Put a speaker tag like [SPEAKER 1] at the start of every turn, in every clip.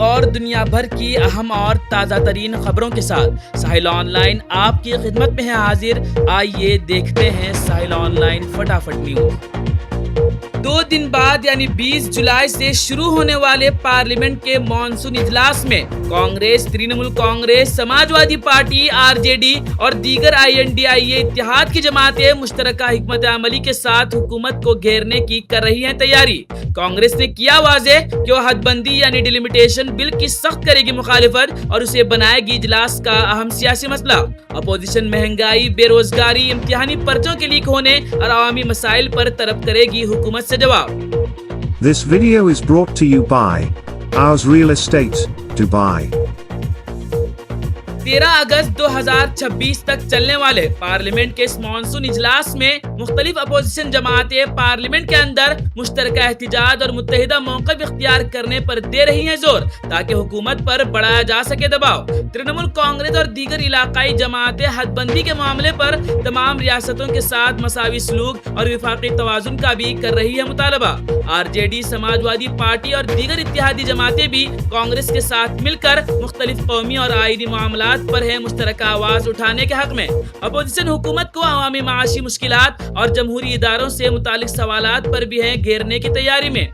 [SPEAKER 1] اور دنیا بھر کی اہم اور تازہ ترین خبروں کے ساتھ ساحل آن لائن آپ کی خدمت میں ہے حاضر۔ آئیے دیکھتے ہیں ساحل آن لائن فٹافٹ نیوز۔ 2 دن بعد یعنی 20 جولائی سے شروع ہونے والے پارلیمنٹ کے مانسون اجلاس میں کانگریس، ترنمول کانگریس، سماجوادی پارٹی، RJD اور دیگر INDIA اتحاد کی جماعتیں مشترکہ حکمت عملی کے ساتھ حکومت کو گھیرنے کی کر رہی ہیں تیاری۔ کانگریس نے کیا واضح کہ وہ حد بندی یعنی ڈیلیمیٹیشن بل کی سخت کرے گی مخالفت اور اسے بنائے گی اجلاس کا اہم سیاسی مسئلہ۔ اپوزیشن مہنگائی، بے روزگاری، امتحانی پرچوں کے لیک ہونے اور عوامی مسائل پر طلب کرے گی حکومت سے جواب۔
[SPEAKER 2] This video is brought to you by Ours Real Estate, Dubai.
[SPEAKER 1] 13 اگست 2026 تک چلنے والے پارلیمنٹ کے اس مانسون اجلاس میں مختلف اپوزیشن جماعتیں پارلیمنٹ کے اندر مشترکہ احتجاج اور متحدہ موقف اختیار کرنے پر دے رہی ہیں زور تاکہ حکومت پر بڑھایا جا سکے دباؤ۔ ترنمول کانگریس اور دیگر علاقائی جماعتیں حد بندی کے معاملے پر تمام ریاستوں کے ساتھ مساوی سلوک اور وفاقی توازن کا بھی کر رہی ہے مطالبہ۔ RJD، سماجوادی پارٹی اور دیگر اتحادی جماعتیں بھی کانگریس کے ساتھ مل کر مختلف قومی اور آئینی معاملات پر ہے مشترکہ آواز اٹھانے کے حق میں۔ اپوزیشن حکومت کو عوامی معاشی مشکلات اور جمہوری اداروں سے متعلق سوالات پر بھی ہے گھیرنے کی تیاری میں۔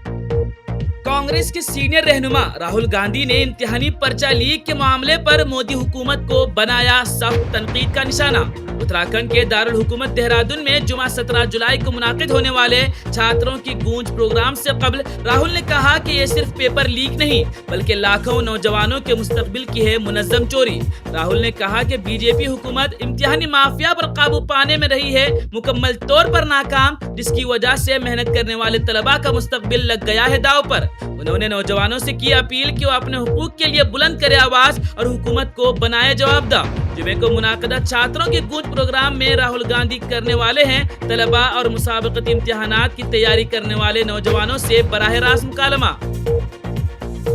[SPEAKER 1] کانگریس کے سینئر رہنما راہل گاندھی نے امتحانی پرچہ لیک کے معاملے پر مودی حکومت کو بنایا سخت تنقید کا نشانہ۔ اتراکھنڈ کے دارالحکومت دہرادون میں جمعہ 17 جولائی کو منعقد ہونے والے چھاتروں کی گونج پروگرام سے قبل راہل نے کہا کہ یہ صرف پیپر لیک نہیں بلکہ لاکھوں نوجوانوں کے مستقبل کی ہے منظم چوری۔ راہل نے کہا کہ BJP حکومت امتحانی مافیا پر قابو پانے میں رہی ہے مکمل طور پر ناکام، جس کی وجہ سے محنت کرنے والے طلباء کا مستقبل لگ گیا ہے داؤ پر۔ انہوں نے نوجوانوں سے کی اپیل کہ وہ اپنے حقوق کے لیے بلند کرے آواز اور حکومت کو بنائے جواب دہ۔ جمعے کو منعقدہ چھاتروں کے گونج پروگرام میں راہل گاندھی کرنے والے ہیں طلباء اور مسابقتی امتحانات کی تیاری کرنے والے نوجوانوں سے براہ راست مکالمہ۔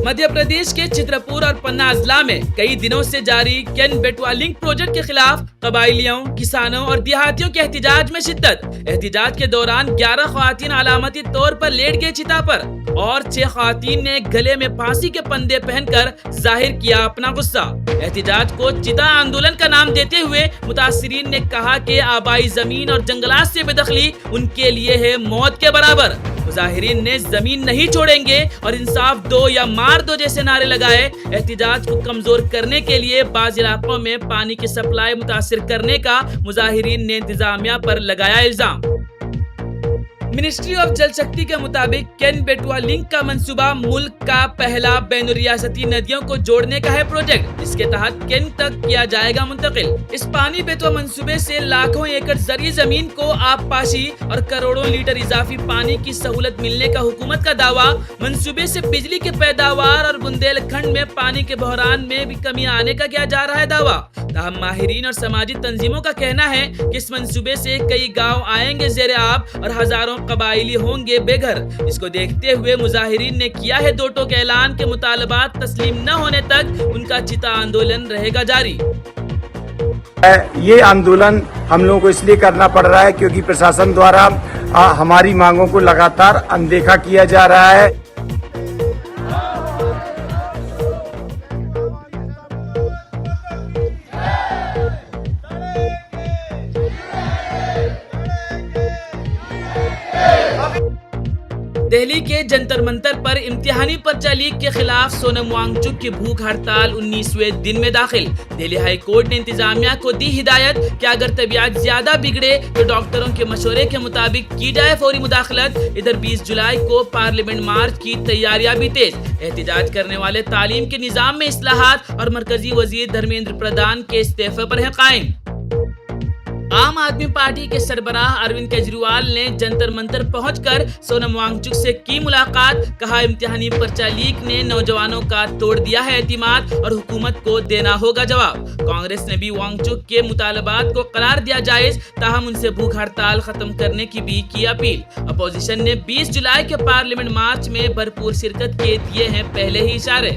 [SPEAKER 1] مدھیہ پردیش کے چترپور اور پنا اضلاع میں کئی دنوں سے جاری کین بیٹوا لنک پروجیکٹ کے خلاف قبائلیوں، کسانوں اور دیہاتیوں کے احتجاج میں شدت۔ احتجاج کے دوران 11 خواتین علامتی طور پر لیٹ گئے چتا پر اور 6 خواتین نے گلے میں پھانسی کے پندے پہن کر ظاہر کیا اپنا غصہ۔ احتجاج کو چتا آندولن کا نام دیتے ہوئے متاثرین نے کہا کہ آبائی زمین اور جنگلات سے بے دخلی ان کے لیے ہے موت کے برابر۔ مظاہرین نے زمین نہیں چھوڑیں گے اور انصاف دو یا مار دو جیسے نعرے لگائے۔ احتجاج کو کمزور کرنے کے لیے بعض علاقوں میں پانی کی سپلائی متاثر کرنے کا مظاہرین نے انتظامیہ پر لگایا الزام۔ منسٹری آف جل شکتی کے مطابق کین بیٹوا لنک کا منصوبہ ملک کا پہلا بین الریاستی ندیوں کو جوڑنے کا ہے پروجیکٹ، جس کے تحت کین تک کیا جائے گا منتقل۔ اس پانی بیٹوا منصوبے سے لاکھوں ایکڑ زرعی زمین کو آب پاشی اور کروڑوں لیٹر اضافی پانی کی سہولت ملنے کا حکومت کا دعویٰ۔ منصوبے سے بجلی کے پیداوار اور بندیل کھنڈ میں پانی کے بحران میں بھی کمی آنے کا کیا جا رہا ہے دعویٰ۔ تاہم ماہرین اور سماجی تنظیموں کا کہنا ہے کہ اس منصوبے سے کئی گاؤں آئیں گے زیر آب اور ہزاروں قبائلی ہوں گے بے گھر۔ اس کو دیکھتے ہوئے مظاہرین نے کیا ہے دو ٹوک اعلان کہ مطالبات تسلیم نہ ہونے تک ان کا چتا آندولن رہے گا جاری۔
[SPEAKER 3] یہ آندولن ہم لوگوں کو اس لیے کرنا پڑ رہا ہے کیونکہ پرشاسن دوارا ہماری مانگوں کو لگاتار اندیکھا کیا جا رہا ہے۔
[SPEAKER 1] دہلی کے جنتر منتر پر امتحانی پرچہ لیک کے خلاف سونم وانگ چک کی بھوک ہڑتال 19ویں دن میں داخل۔ دہلی ہائی کورٹ نے انتظامیہ کو دی ہدایت کہ اگر طبیعت زیادہ بگڑے تو ڈاکٹروں کے مشورے کے مطابق کی جائے فوری مداخلت۔ ادھر 20 جولائی کو پارلیمنٹ مارچ کی تیاریاں بھی تیز۔ احتجاج کرنے والے تعلیم کے نظام میں اصلاحات اور مرکزی وزیر دھرمیندر پردھان کے استعفے پر ہیں قائم۔ عام آدمی پارٹی کے سربراہ اروند کیجریوال نے جنتر منتر پہنچ کر سونم وانگ چک سے کی ملاقات۔ کہا امتحانی پرچہ لیک نے نوجوانوں کا توڑ دیا ہے اعتماد اور حکومت کو دینا ہوگا جواب۔ کانگریس نے بھی وانگ چک کے مطالبات کو قرار دیا جائز، تاہم ان سے بھوک ہڑتال ختم کرنے کی بھی کی اپیل۔ اپوزیشن نے 20 جولائی کے پارلیمنٹ مارچ میں بھرپور شرکت کے دیے ہیں پہلے ہی اشارے۔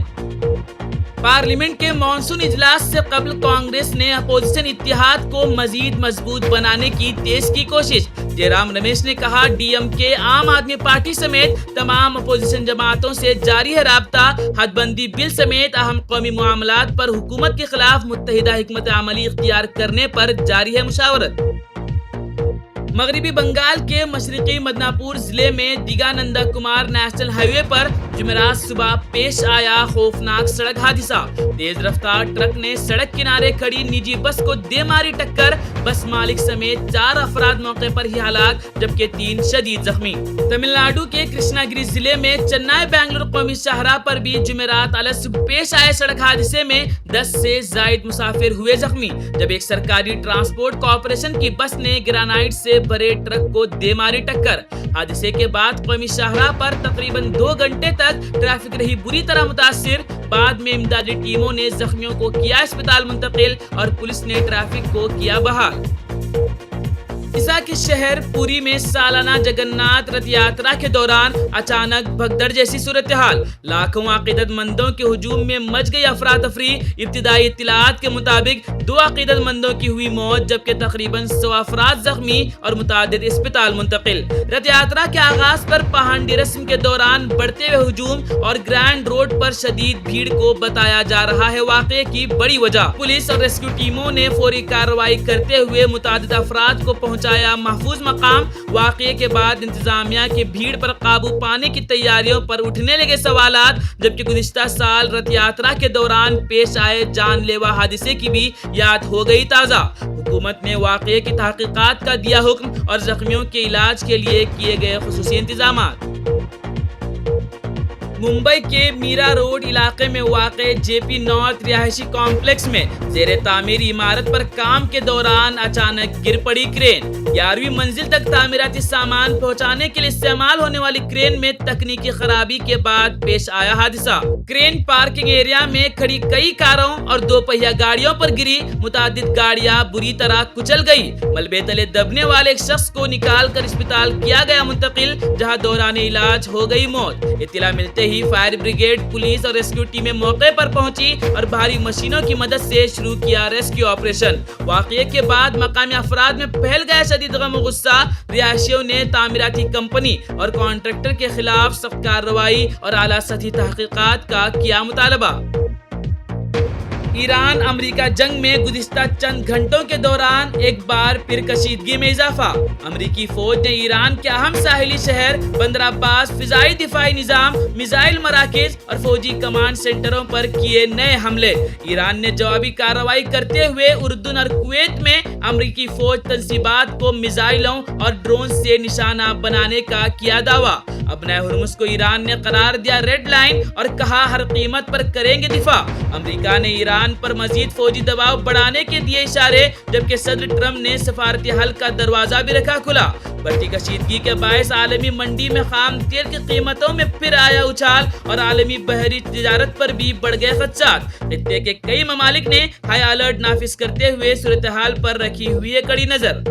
[SPEAKER 1] पार्लियामेंट के मानसून इजलास से कबल कांग्रेस ने अपोजिशन इत्तेहाद को मजीद मजबूत बनाने की तेज की कोशिश। जयराम रमेश ने कहा, डीएमके, आम आदमी पार्टी समेत तमाम अपोजिशन जमातों से जारी है राब्ता। हदबंदी बिल समेत अहम कौमी मामलात पर हुकूमत के खिलाफ मुत्तहिदा हिकमत अमली इख्तियार करने पर जारी है मुशावरत। मगरबी बंगाल के मशरकी मदनापुर जिले में दिगानंदा कुमार नेशनल हाईवे पर जुमेरात सुबह पेश आया खौफनाक सड़क हादसा। तेज रफ्तार ट्रक ने सड़क किनारे खड़ी निजी बस को दे मारी टक्कर। बस मालिक समेत 4 अफराद मौके पर ही हलाक, जबकि 3 शदीद जख्मी। तमिलनाडु के कृष्णागिरी जिले में चेन्नई बेंगलुरु कौमी शाहराह पर भी जुमेरात अलग पेश आए सड़क हादसे में 10 से जायद मुसाफिर हुए जख्मी, जब एक सरकारी ट्रांसपोर्ट कॉर्पोरेशन की बस ने ग्रेनाइट से भरे ट्रक को दे मारी टक्कर। हादसे के बाद कौमी शाहराह पर तकरीबन 2 घंटे तक ट्रैफिक रही बुरी तरह मुतासिर। बाद में इमदादी टीमों ने जख्मियों को किया अस्पताल मुंतकिल और पुलिस ने ट्रैफिक को किया बहाल। ओडिशा के शहर पुरी में सालाना जगन्नाथ रथ यात्रा के दौरान अचानक भगदड़ जैसी सूरत हाल। लाखों अकीदतमंदों के हुजूम में मच गई अफरा तफरी। इब्तिदाई इत्तलात के मुताबिक 2 अकीदतमंदों की हुई मौत, जबकि तकरीबन 100 अफराद जख्मी और मुतादिद अस्पताल मुंतकिल। रथ यात्रा के आगाज पर पहांडी रस्म के दौरान बढ़ते हुए हुजूम और ग्रैंड रोड पर शदीद भीड़ को बताया जा रहा है वाक़े की बड़ी वजह। पुलिस और रेस्क्यू टीमों ने फौरी कार्रवाई करते हुए मुतादिद अफराद को पहुंचाया महफूज मकाम। वाक़े के बाद इंतजामिया की भीड़ पर काबू पाने की तैयारियों पर उठने लगे सवालात, जबकि गुज़िश्ता साल रथ यात्रा के दौरान पेश आए जानलेवा हादसे की भी याद हो गई ताज़ा। हुकूमत ने वाक़े की तहकीकात का दिया हुक्म और जख्मियों के इलाज के लिए किए गए खुसूसी इंतजामात। मुंबई के मीरा रोड इलाके में वाक़े जेपी नॉर्थ रिहायशी कॉम्प्लेक्स में ज़ेरे तामीर इमारत पर काम के दौरान अचानक गिर पड़ी क्रेन। 11वीं मंजिल तक तामीराती सामान पहुंचाने के लिए इस्तेमाल होने वाली क्रेन में तकनीकी खराबी के बाद पेश आया हादसा। क्रेन पार्किंग एरिया में खड़ी कई कारों और 2 पहिया गाड़ियों पर गिरी। मुतादिद गाड़ियां बुरी तरह कुचल गई। मलबे तले दबने वाले एक शख्स को निकाल कर अस्पताल किया गया मुंतकिल, जहां दौरान इलाज हो गई मौत। इत्तला मिलते ही फायर ब्रिगेड, पुलिस और रेस्क्यू टीमें मौके पर पहुंची और भारी मशीनों की मदद से शुरू किया रेस्क्यू ऑपरेशन। वाक़ये के बाद मकामी अफराद में फैल गया शदीद गम और गुस्सा। रिहायशियों ने तामीराती कंपनी और कॉन्ट्रैक्टर के खिलाफ सख्त कार्रवाई और आला सतही तहकीकात का किया मुतालबा। ईरान अमेरिका जंग में गुज़िश्ता चंद घंटों के दौरान एक बार फिर कशीदगी में इजाफा। अमेरिकी फौज ने ईरान के अहम साहिली शहर बंदर अब्बास फिजाई दिफाई निजाम, मिसाइल मराकिज और फौजी कमांड सेंटरों पर किए नए हमले। ईरान ने जवाबी कार्रवाई करते हुए उर्दून और कुवैत में अमेरिकी फौज तंसीबात को मिसाइलों और ड्रोन से निशाना बनाने का किया दावा। अपने हुर्मुज को ईरान ने करार दिया रेड लाइन और कहा हर कीमत पर करेंगे दिफा। अमेरिका ने ईरान पर मजीद फौजी दबाव बढ़ाने के दिए इशारे, जबकि सदर ट्रंप ने सफारती हल का दरवाजा भी रखा खुला। बढ़ती कशीदगी के बायस आलमी मंडी में खाम तेल की कीमतों में फिर आया उछाल और आलमी बहरी तिजारत पर भी बढ़ गए खदशात। खित्ते के कई ममालिक ने हाई अलर्ट नाफिज करते हुए सूरत हाल पर रखी हुई है कड़ी नजर।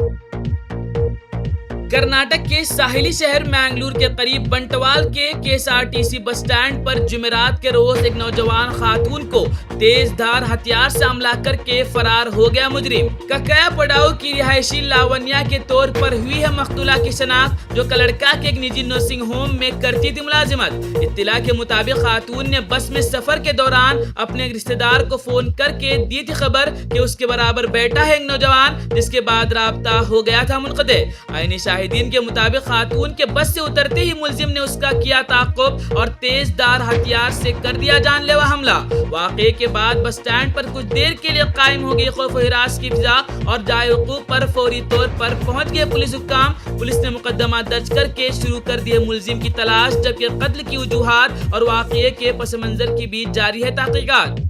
[SPEAKER 1] कर्नाटक के साहिली शहर मैंगलोर के करीब बंटवाल के KSRTC बस स्टैंड पर जुमेरात के रोज एक नौजवान खातून को तेज धार हथियार से हमला करके फरार हो गया मुजरिम। ककया पड़ाव की रिहायशी लावण्या के तौर पर हुई है मकतूला की शनाख्त, जो कलड़का के एक निजी नर्सिंग होम में करती थी मुलाजिमत। इत्तिला के मुताबिक खातून ने बस में सफर के दौरान अपने रिश्तेदार को फोन करके दी थी खबर कि उसके बराबर बैठा है एक नौजवान, जिसके बाद राब्ता हो गया था मुनक़ते। आईनी शाहिदीन के मुताबिक खातून के बस से उतरते ही मुलजिम ने उसका किया ताक़ुब और तेज धार हथियार से कर दिया जानलेवा हमला। वाक़ये के बाद बस स्टैंड पर कुछ देर के लिए कायम हो गई खौफ हिरास की फिजा और जाए वक़ूफ़ पर फौरी तौर पर पहुंच गए पुलिस हुक्काम। पुलिस ने मुकदमा दर्ज करके शुरू कर दिए मुलजिम की तलाश, जबकि कत्ल की वजूहात और वाक़ये के पस मंजर की भी जारी है तहक़ीक़ात।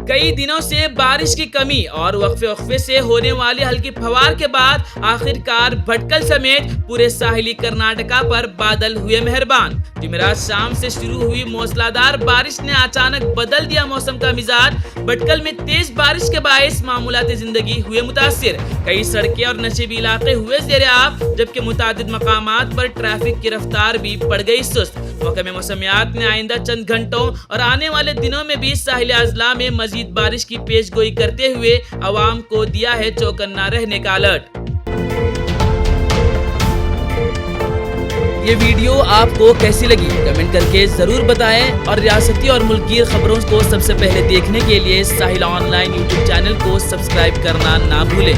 [SPEAKER 1] कई दिनों से बारिश की कमी और वक्फे से होने वाली हल्की फवार के बाद आखिरकार भटकल समेत पूरे साहिली कर्नाटका पर बादल हुए मेहरबान। जुमेरात शाम से शुरू हुई मूसलाधार बारिश ने अचानक बदल दिया मौसम का मिजाज। भटकल में तेज बारिश के बायस मामूलाती जिंदगी हुए मुतासिर। कई सड़कें और नशीबी इलाके हुए ज़ेरे आब, जबकि मुतादिद मकामात पर ट्रैफिक की रफ्तार भी बढ़ गई सुस्त। محکمہ موسمیات نے آئندہ چند گھنٹوں اور آنے والے دنوں میں بھی ساحل اضلاع میں مزید بارش کی پیش گوئی کرتے ہوئے عوام کو دیا ہے چوکنا رہنے کا الرٹ۔ یہ ویڈیو آپ کو کیسی لگی کمنٹ کر کے ضرور بتائیں، اور ریاستی اور ملکی خبروں کو سب سے پہلے دیکھنے کے لیے ساحل آن لائن یوٹیوب چینل کو سبسکرائب کرنا نہ بھولیں۔